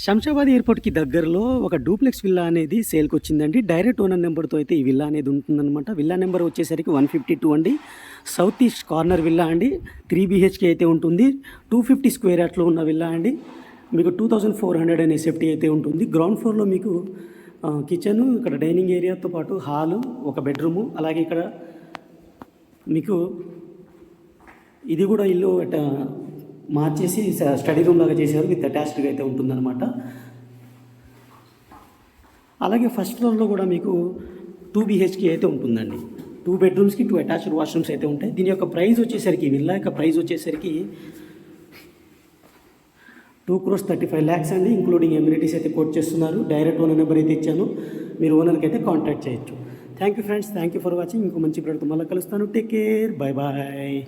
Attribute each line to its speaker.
Speaker 1: శంషాబాద్ ఎయిర్పోర్ట్‌కి దగ్గరలో ఒక డూప్లెక్స్ విల్లా అనేది సేల్‌కొచ్చిందండి. డైరెక్ట్ ఓనర్ నెంబర్‌తో అయితే ఈ విల్లా అనేది ఉంటుందనమాట. విల్లా నెంబర్ వచ్చేసరికి 152 అండి. సౌత్ ఈస్ట్ కార్నర్ విల్లా అండి. 3 బీహెచ్‌కే అయితే ఉంటుంది. 250 స్క్వేర్ యార్డ్స్‌లో ఉన్న విల్లా అండి. మీకు 2400 అనే సేఫ్టీ అయితే ఉంటుంది. గ్రౌండ్ ఫ్లోర్‌లో మీకు కిచెను, ఇక్కడ డైనింగ్ ఏరియాతో పాటు హాలు, ఒక బెడ్‌రూము, అలాగే ఇక్కడ మీకు ఇది కూడా ఇల్లు మార్చేసి స్టడీ రూమ్ లాగా చేశారు. విత్ అటాచ్డ్గా అయితే ఉంటుందన్నమాట. అలాగే ఫస్ట్ ఫ్లోర్లో కూడా మీకు 2 బీహెచ్కే అయితే ఉంటుందండి. 2 బెడ్రూమ్స్కి 2 అటాచ్డ్ వాష్రూమ్స్ అయితే ఉంటాయి. దీని యొక్క ప్రైస్ వచ్చేసరికి విల్లా యొక్క ప్రైస్ వచ్చేసరికి 2,35,00,000 అండి. ఇంక్లూడింగ్ ఎమ్యూనిటీస్ అయితే కోట్ చేస్తున్నారు. డైరెక్ట్ ఓనర్ నెంబర్ అయితే ఇచ్చాను. మీరు ఓనర్కి అయితే కాంటాక్ట్ చేయొచ్చు. Thank you friends, thank you for watching. ఇంకో మంచి ప్రోడక్ట్ మళ్ళీ కలుస్తాను. Take care, bye bye.